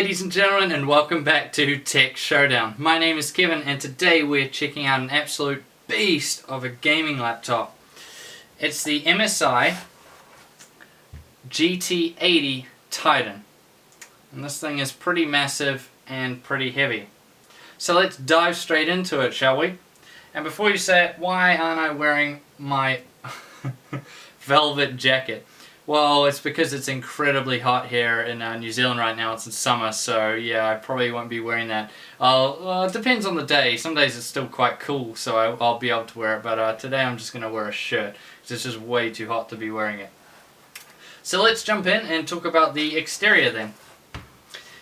ladies and gentlemen, and welcome back to Tech Showdown. My name is Kevin, and today we're checking out an absolute beast of a gaming laptop. It's the MSI GT80 Titan. And this thing is pretty massive and pretty heavy. So let's dive straight into it, shall we? And before you say it, why aren't I wearing my velvet jacket? Well, it's because it's incredibly hot here in New Zealand right now. It's in summer, so yeah, I probably won't be wearing that. It depends on the day. Some days it's still quite cool, so I'll be able to wear it. But today I'm just going to wear a shirt, because it's just way too hot to be wearing it. So let's jump in and talk about the exterior then.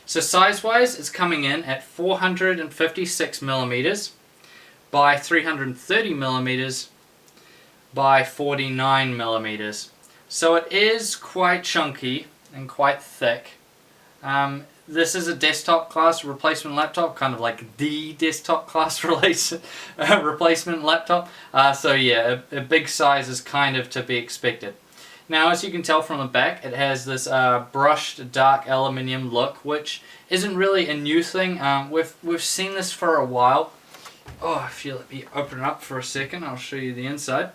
So size-wise, it's coming in at 456mm by 330mm by 49mm. So it is quite chunky and quite thick. This is a desktop class replacement laptop, kind of like the desktop class replacement laptop. So yeah, a big size is kind of to be expected. Now, as you can tell from the back, it has this brushed dark aluminium look, which isn't really a new thing. We've seen this for a while. Oh, if you let me open it up for a second, I'll show you the inside.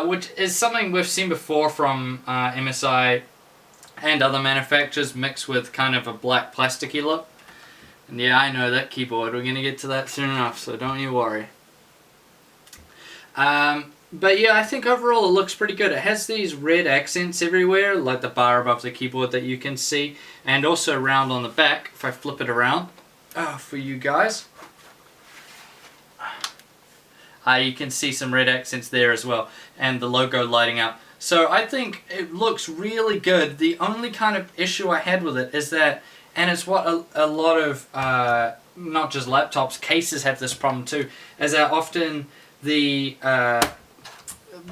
Which is something we've seen before from MSI and other manufacturers, mixed with kind of a black plasticky look. And yeah, I know that keyboard, we're going to get to that soon enough, so don't you worry. But yeah, I think overall it looks pretty good. It has these red accents everywhere, like the bar above the keyboard that you can see, and also around on the back, if I flip it around, for you guys. You can see some red accents there as well, and the logo lighting up. So I think it looks really good. The only kind of issue I had with it is that, and it's what a lot of, not just laptops, cases have this problem too, is that often the,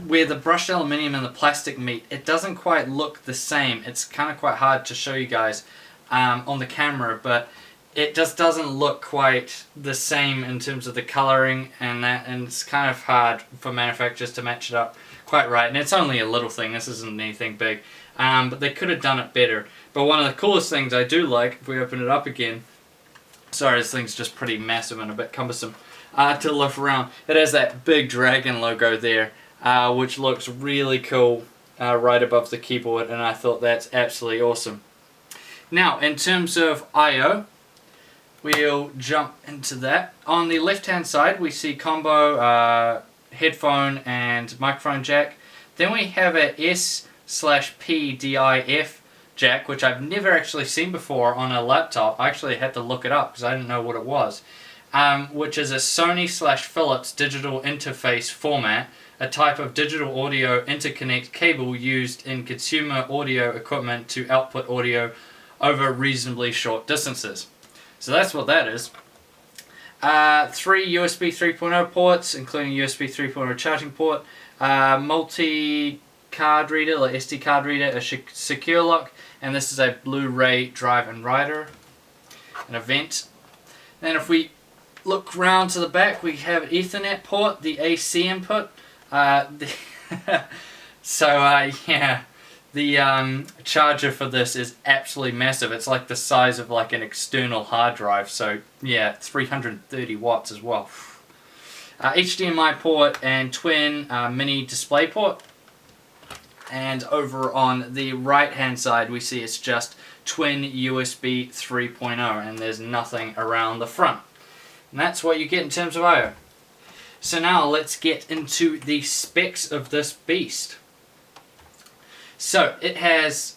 where the brushed aluminium and the plastic meet, it doesn't quite look the same. It's kind of quite hard to show you guys on the camera, but it just doesn't look quite the same in terms of the coloring and that, and it's kind of hard for manufacturers to match it up quite right. And it's only a little thing, this isn't anything big, but they could have done it better. But one of the coolest things I do like, if we open it up again, sorry, this thing's just pretty massive and a bit cumbersome to lift around. It has that big dragon logo there, which looks really cool right above the keyboard, and I thought that's absolutely awesome. Now, in terms of I/O, we'll jump into that. On the left hand side we see combo headphone and microphone jack. Then we have a S/P DIF jack, which I've never actually seen before on a laptop. I actually had to look it up because I didn't know what it was. Which is a Sony/Philips digital interface format, a type of digital audio interconnect cable used in consumer audio equipment to output audio over reasonably short distances. So that's what that is. 3 USB 3.0 ports, including USB 3.0 charging port, multi-card reader, like SD card reader, a secure lock, and this is a Blu-ray drive and writer, an event. And if we look round to the back, we have an Ethernet port, the AC input. Yeah, the charger for this is absolutely massive. It's like the size of like an external hard drive. So yeah, 330 watts as well. HDMI port and twin mini display port. And over on the right hand side we see it's just twin USB 3.0 and there's nothing around the front. And that's what you get in terms of I/O. So now let's get into the specs of this beast. So it has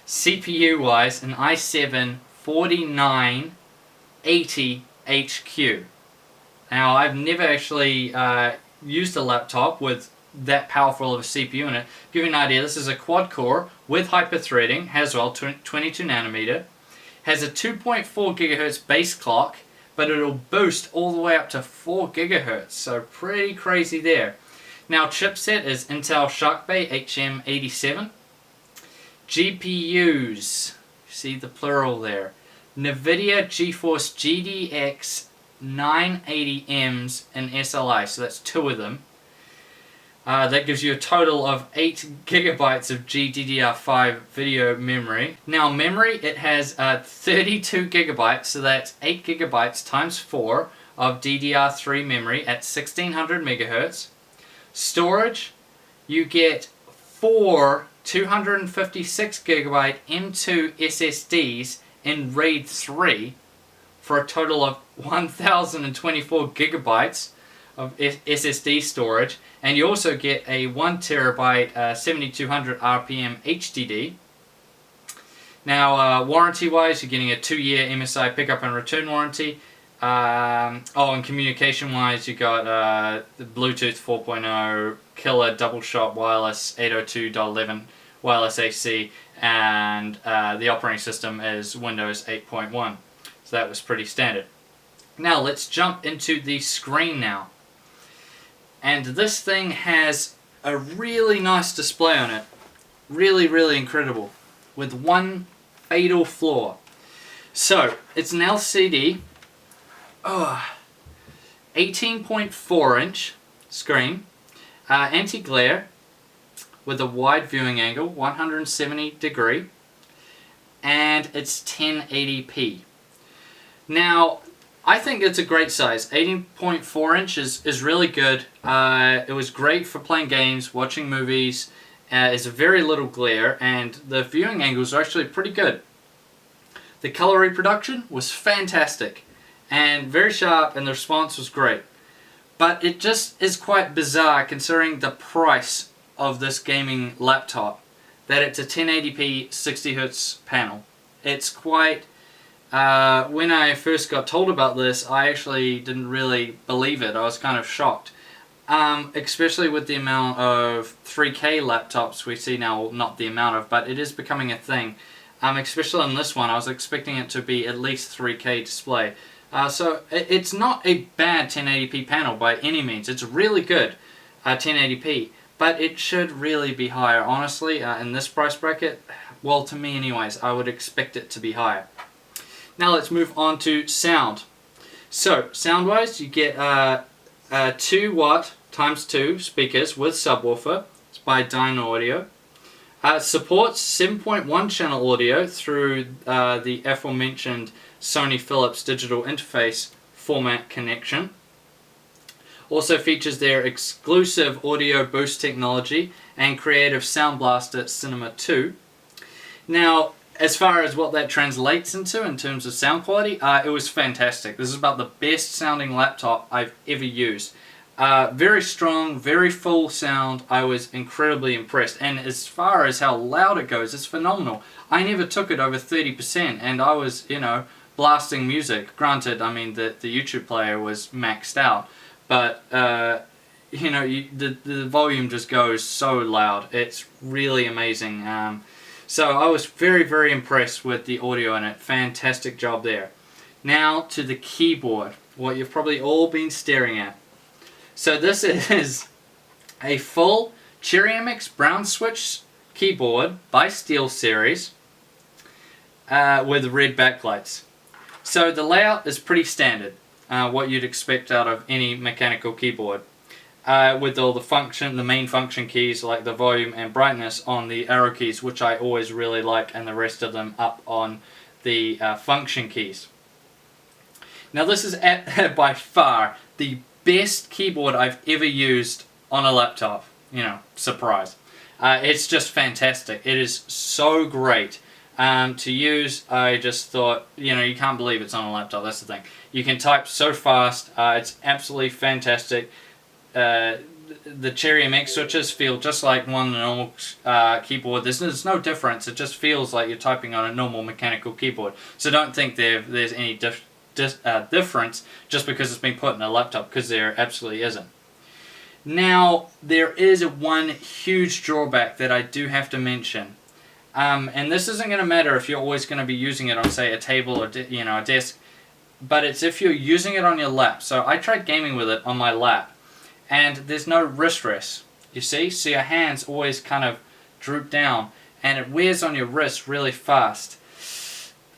CPU wise an i7-4980HQ. Now I've never actually used a laptop with that powerful of a CPU in it. To give you an idea, this is a quad core with hyper-threading, has 22nm, has a 2.4 GHz base clock, but it'll boost all the way up to 4 GHz, so pretty crazy there. Now chipset is Intel Sharkbait HM87. GPUs, see the plural there, NVIDIA GeForce GTX980M SLI, so that's two of them. That gives you a total of 8 gigabytes of GDDR5 video memory. Now memory, it has 32 gigabytes, so that's 8 gigabytes times 4 of DDR3 memory at 1600 megahertz. Storage, you get 4 256 gigabyte M2 SSDs in RAID 3 for a total of 1024 gigabytes of SSD storage, and you also get a 1 terabyte 7200 RPM HDD. Now warranty wise, you're getting a 2-year MSI pickup and return warranty. And communication wise, you got the Bluetooth 4.0, killer double shot wireless 802.11 wireless AC, and the operating system is Windows 8.1. So that was pretty standard. Now let's jump into the screen now. And this thing has a really nice display on it. Really, really incredible. With one fatal flaw. So, it's an LCD 18.4 inch screen, anti-glare, with a wide viewing angle, 170 degree, and it's 1080p. Now, I think it's a great size. 18.4 inches is really good. It was great for playing games, watching movies. It's a very little glare, and the viewing angles are actually pretty good. The color reproduction was fantastic and very sharp, and the response was great. But it just is quite bizarre considering the price of this gaming laptop, that it's a 1080p 60Hz panel. It's quite... when I first got told about this, I actually didn't really believe it. I was kind of shocked. Especially with the amount of 3K laptops we see now, well, not the amount of, but it is becoming a thing. Especially on this one, I was expecting it to be at least 3K display. So it's not a bad 1080p panel by any means. It's really good 1080p, but it should really be higher. Honestly, in this price bracket, well, to me anyways, I would expect it to be higher. Now let's move on to sound. So, sound-wise, you get 2 watt times 2 speakers with subwoofer. It's by Dyne Audio. Supports 7.1 channel audio through the aforementioned Sony Philips digital interface format connection. Also features their exclusive audio boost technology and creative Sound Blaster Cinema 2. Now, as far as what that translates into in terms of sound quality, it was fantastic. This is about the best sounding laptop I've ever used. Very strong, very full sound. I was incredibly impressed. And as far as how loud it goes, it's phenomenal. I never took it over 30%, and I was, blasting music. Granted, I mean, the YouTube player was maxed out, but, the volume just goes so loud. It's really amazing. So I was very, very impressed with the audio in it. Fantastic job there. Now to the keyboard, what you've probably all been staring at. So this is a full Cherry MX brown switch keyboard by SteelSeries with red backlights. So the layout is pretty standard, what you'd expect out of any mechanical keyboard. With all the main function keys like the volume and brightness on the arrow keys, which I always really like, and the rest of them up on the function keys. Now this is by far the best keyboard I've ever used on a laptop. Surprise. It's just fantastic. It is so great to use. I just thought, you can't believe it's on a laptop. That's the thing. You can type so fast. It's absolutely fantastic. The Cherry MX switches feel just like one normal keyboard. There's no difference. It just feels like you're typing on a normal mechanical keyboard. So don't think there's any difference just because it's been put in a laptop, because there absolutely isn't. Now, there is one huge drawback that I do have to mention. And this isn't going to matter if you're always going to be using it on, say, a table or a desk, but it's if you're using it on your lap. So I tried gaming with it on my lap, and there's no wrist rest, you see? So your hands always kind of droop down, and it wears on your wrist really fast.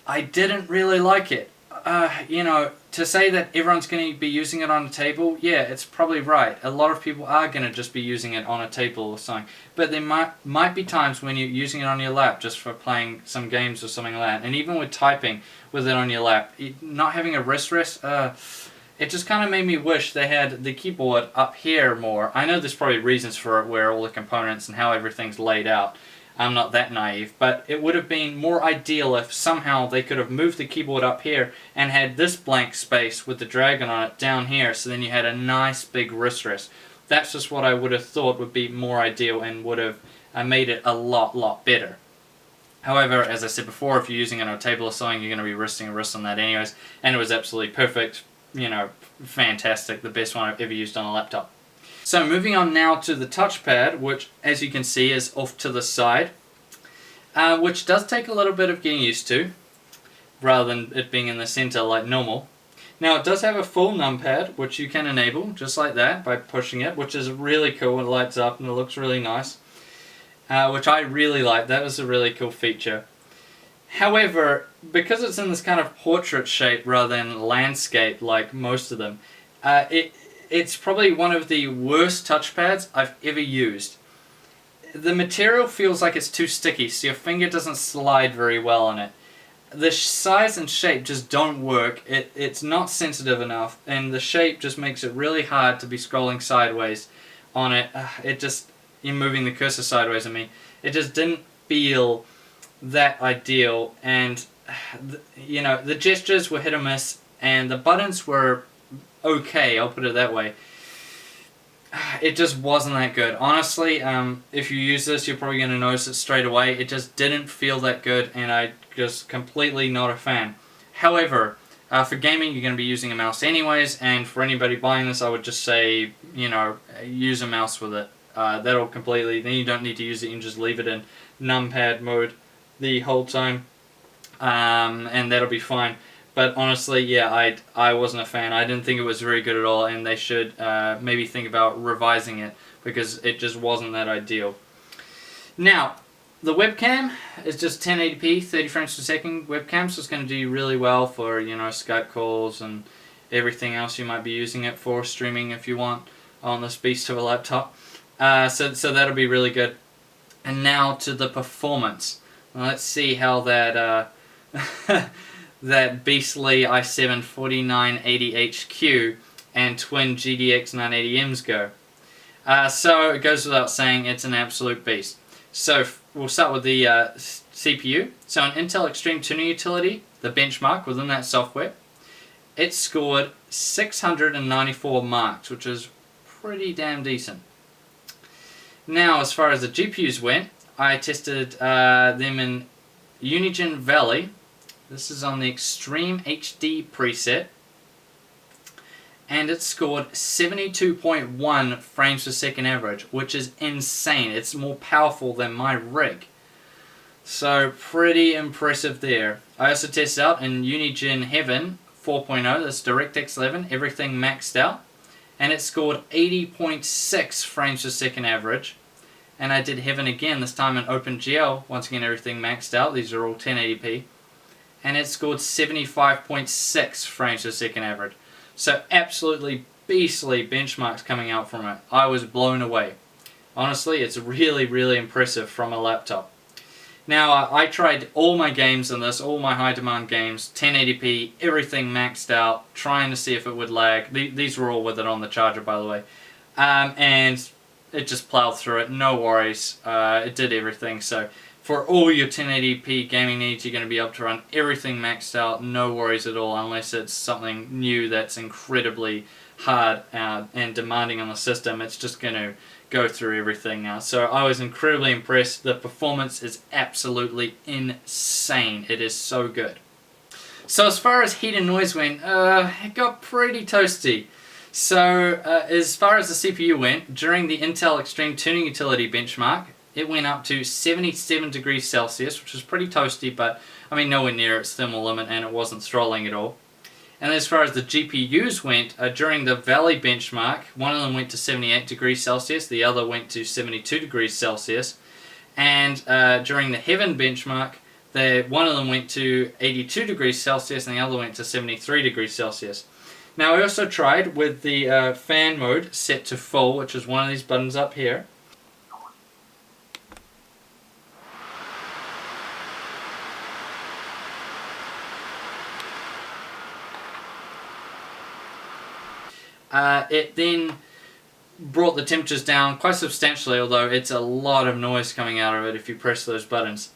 I didn't really like it. to say that everyone's going to be using it on a table, yeah, it's probably right. A lot of people are going to just be using it on a table or something. But there might be times when you're using it on your lap just for playing some games or something like that. And even with typing with it on your lap, not having a wrist rest, it just kind of made me wish they had the keyboard up here more. I know there's probably reasons for it, where all the components and how everything's laid out. I'm not that naive, but it would have been more ideal if somehow they could have moved the keyboard up here and had this blank space with the dragon on it down here, so then you had a nice big wrist rest. That's just what I would have thought would be more ideal and would have made it a lot better. However, as I said before, if you're using it on a table or something, you're going to be resting a wrist on that anyways, and it was absolutely perfect, you know, fantastic, the best one I've ever used on a laptop. So moving on now to the touchpad, which as you can see is off to the side, which does take a little bit of getting used to, rather than it being in the center like normal. Now it does have a full numpad, which you can enable just like that by pushing it, which is really cool. It lights up and it looks really nice, which I really like. That was a really cool feature. However, because it's in this kind of portrait shape rather than landscape like most of them, it's probably one of the worst touchpads I've ever used. The material feels like it's too sticky, so your finger doesn't slide very well on it. The size and shape just don't work. It's not sensitive enough, and the shape just makes it really hard to be scrolling sideways on it. You're moving the cursor sideways, I mean. It just didn't feel that ideal, and you know, the gestures were hit or miss, and the buttons were okay, I'll put it that way. It just wasn't that good. Honestly, if you use this, you're probably going to notice it straight away. It just didn't feel that good, and I just completely not a fan. However, for gaming, you're going to be using a mouse anyways, and for anybody buying this, I would just say, you know, use a mouse with it. That'll completely, then you don't need to use it, you can just leave it in numpad mode the whole time, and that'll be fine. But honestly, yeah, I wasn't a fan. I didn't think it was very good at all, and they should maybe think about revising it, because it just wasn't that ideal. Now, the webcam is just 1080p, 30 frames per second webcam, so it's going to do really well for, you know, Skype calls and everything else you might be using it for, streaming if you want on this beast of a laptop. So that'll be really good. And now to the performance. Well, let's see how that that beastly i7 4980HQ and twin GTX980Ms go. So it goes without saying, it's an absolute beast. So we'll start with the CPU. So an Intel Extreme Tuning Utility, the benchmark within that software, it scored 694 marks, which is pretty damn decent. Now, as far as the GPUs went, I tested them in Unigine Valley. This is on the Extreme HD preset, and it scored 72.1 frames per second average, which is insane. It's more powerful than my rig. So pretty impressive there. I also tested out in Unigine Heaven 4.0, that's DirectX 11, everything maxed out, and it scored 80.6 frames per second average. And I did Heaven again, this time in OpenGL, once again everything maxed out, these are all 1080p. And it scored 75.6 frames per second average. So absolutely beastly benchmarks coming out from it. I was blown away. Honestly, it's really impressive from a laptop. Now, I tried all my games in this, all my high demand games, 1080p, everything maxed out, trying to see if it would lag. These were all with it on the charger, by the way. And it just plowed through it, no worries. It did everything. So for all your 1080p gaming needs, you're going to be able to run everything maxed out, no worries at all, unless it's something new that's incredibly hard and demanding on the system. It's just going to go through everything now. So I was incredibly impressed. The performance is absolutely insane. It is so good. So as far as heat and noise went, it got pretty toasty. So as far as the CPU went, during the Intel Extreme Tuning Utility benchmark, it went up to 77 degrees Celsius, which is pretty toasty, but I mean nowhere near its thermal limit, and it wasn't throttling at all. And as far as the GPUs went, during the Valley benchmark, one of them went to 78 degrees Celsius, the other went to 72 degrees Celsius. And during the Heaven benchmark, One of them went to 82 degrees Celsius and the other went to 73 degrees Celsius. Now I also tried with the fan mode set to full, which is one of these buttons up here. It then brought the temperatures down quite substantially, although it's a lot of noise coming out of it if you press those buttons.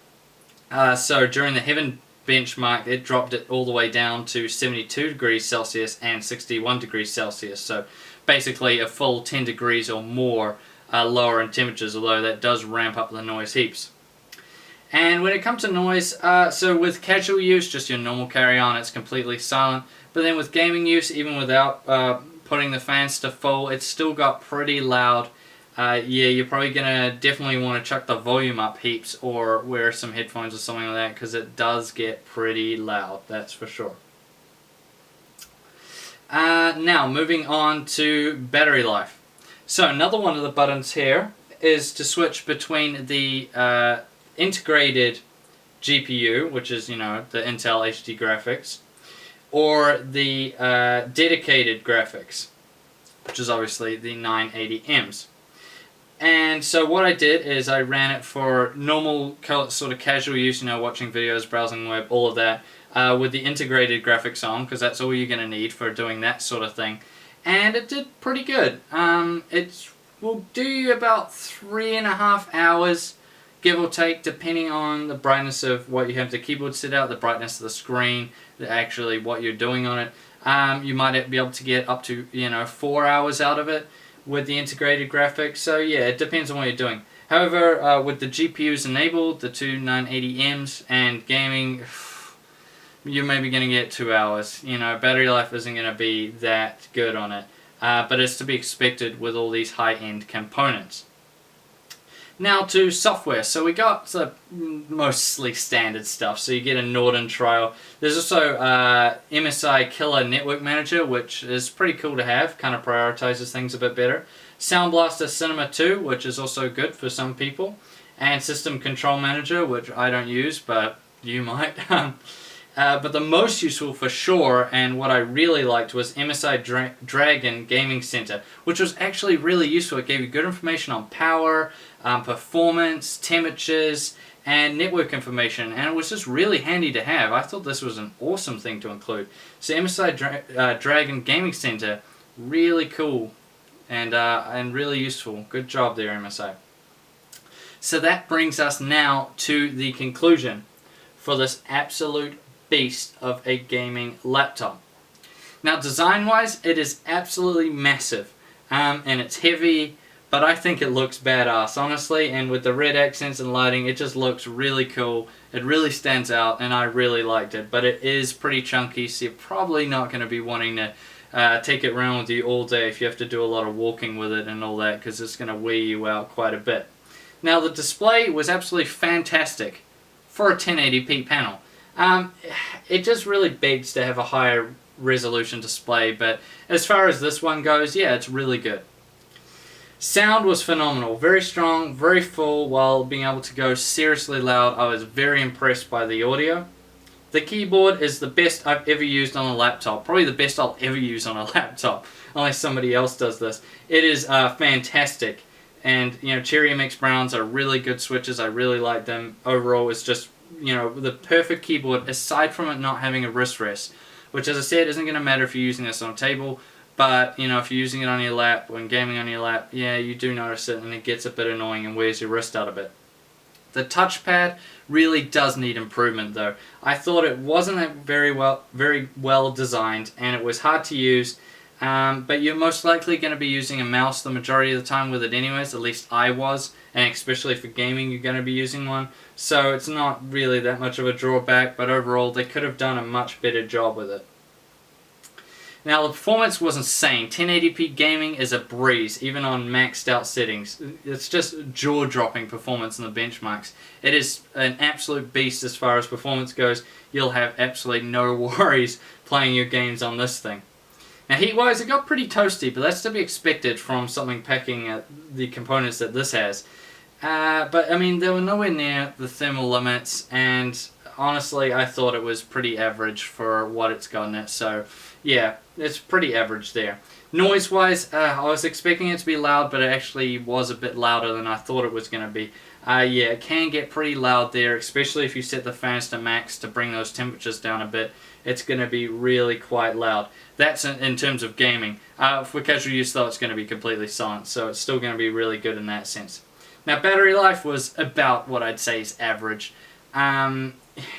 So during the heaven benchmark, it dropped it all the way down to 72 degrees Celsius and 61 degrees Celsius. So basically a full 10 degrees or more lower in temperatures, although that does ramp up the noise heaps. And when it comes to noise, so with casual use, just your normal carry-on, it's completely silent. But then with gaming use, even without putting the fans to full, it's still got pretty loud. Yeah, you're probably going to definitely want to chuck the volume up heaps or wear some headphones or something like that, because it does get pretty loud, that's for sure. Now, moving on to battery life. So another one of the buttons here is to switch between the integrated GPU, which is, you know, the Intel HD graphics, or the dedicated graphics, which is obviously the 980Ms. And so what I did is I ran it for normal sort of casual use, you know, watching videos, browsing the web, all of that, with the integrated graphics on, because that's all you're going to need for doing that sort of thing. And it did pretty good. It will do you about 3.5 hours, give or take, depending on the brightness of what you have the keyboard set out, the brightness of the screen, actually what you're doing on it. You might be able to get up to, you know, 4 hours out of it with the integrated graphics. So yeah, it depends on what you're doing. However, with the GPUs enabled, the two 980Ms, and gaming, you're maybe going to get 2 hours. You know, battery life isn't going to be that good on it. But it's to be expected with all these high-end components. Now to software. So we got mostly standard stuff. So you get a Norton trial. There's also MSI Killer Network Manager, which is pretty cool to have. Kind of prioritizes things a bit better. Sound Blaster Cinema 2, which is also good for some people. And System Control Manager, which I don't use, but you might. But the most useful for sure, and what I really liked, was MSI Dragon Gaming Center, which was actually really useful. It gave you good information on power, performance, temperatures, and network information, and it was just really handy to have. I thought this was an awesome thing to include. So MSI Dragon Gaming Center, really cool and really useful. Good job there, MSI. So that brings us now to the conclusion for this absolute beast of a gaming laptop. Now, design-wise, it is absolutely massive, and it's heavy, but I think it looks badass, honestly, and with the red accents and lighting, it just looks really cool. It really stands out, and I really liked it, but it is pretty chunky, so you're probably not going to be wanting to take it around with you all day if you have to do a lot of walking with it and all that, because it's going to wear you out quite a bit. Now, the display was absolutely fantastic for a 1080p panel. It just really begs to have a higher resolution display, but as far as this one goes, yeah, it's really good. Sound was phenomenal, very strong, very full, while being able to go seriously loud. I was very impressed by the audio. The keyboard is the best I've ever used on a laptop, probably the best I'll ever use on a laptop, unless somebody else does this. It is fantastic, and you know, Cherry MX Browns are really good switches. I really like them. Overall, it's just, you know, the perfect keyboard, aside from it not having a wrist rest, which, as I said, isn't going to matter if you're using this on a table, but, you know, if you're using it on your lap, when gaming on your lap, yeah, you do notice it, and it gets a bit annoying and wears your wrist out a bit. The touchpad really does need improvement, though. I thought it wasn't very well designed, and it was hard to use, but you're most likely going to be using a mouse the majority of the time with it anyways, at least I was, and especially for gaming you're going to be using one, so it's not really that much of a drawback, but overall they could have done a much better job with it. Now, the performance was insane. 1080p gaming is a breeze, even on maxed out settings. It's just jaw-dropping performance in the benchmarks. It is an absolute beast as far as performance goes. You'll have absolutely no worries playing your games on this thing. Now, heat-wise, it got pretty toasty, but that's to be expected from something packing the components that this has. But, I mean, they were nowhere near the thermal limits, and honestly I thought it was pretty average for what it's gotten at. So yeah, it's pretty average there. Noise wise, I was expecting it to be loud, but it actually was a bit louder than I thought it was going to be. Yeah, it can get pretty loud there, especially if you set the fans to max to bring those temperatures down a bit. It's going to be really quite loud. That's in terms of gaming. For casual use though, it's going to be completely silent, so it's still going to be really good in that sense. Now, battery life was about what I'd say is average.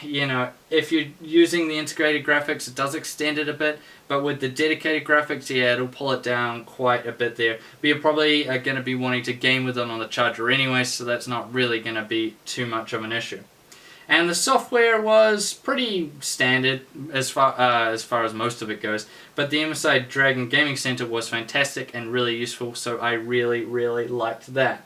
You know, if you're using the integrated graphics, it does extend it a bit, but with the dedicated graphics, yeah, it'll pull it down quite a bit there. But you're probably going to be wanting to game with it on the charger anyway, so that's not really going to be too much of an issue. And the software was pretty standard as far as most of it goes, but the MSI Dragon Gaming Center was fantastic and really useful, so I really liked that.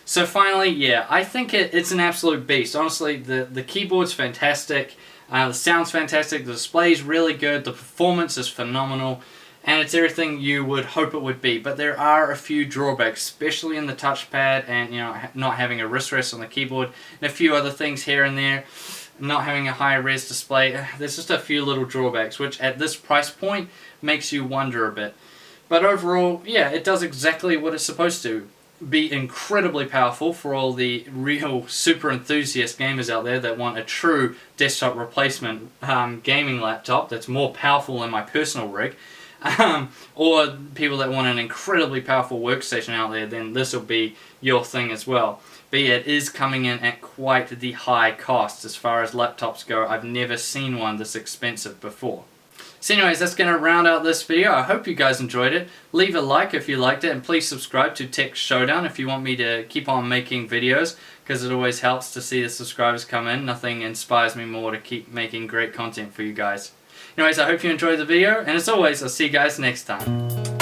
So finally, yeah, I think it's an absolute beast. Honestly, the keyboard's fantastic, the sound's fantastic, the display's really good, the performance is phenomenal, and it's everything you would hope it would be. But there are a few drawbacks, especially in the touchpad and, you know, not having a wrist rest on the keyboard, and a few other things here and there. Not having a high res display. There's just a few little drawbacks, which at this price point makes you wonder a bit. But overall, yeah, it does exactly what it's supposed to. Be incredibly powerful for all the real super enthusiast gamers out there that want a true desktop replacement gaming laptop that's more powerful than my personal rig, or people that want an incredibly powerful workstation out there, then this will be your thing as well. But yeah, it is coming in at quite the high cost as far as laptops go. I've never seen one this expensive before. So anyways, that's going to round out this video. I hope you guys enjoyed it. Leave a like if you liked it, and please subscribe to Tech Showdown if you want me to keep on making videos, because it always helps to see the subscribers come in. Nothing inspires me more to keep making great content for you guys. Anyways, I hope you enjoyed the video, and as always, I'll see you guys next time.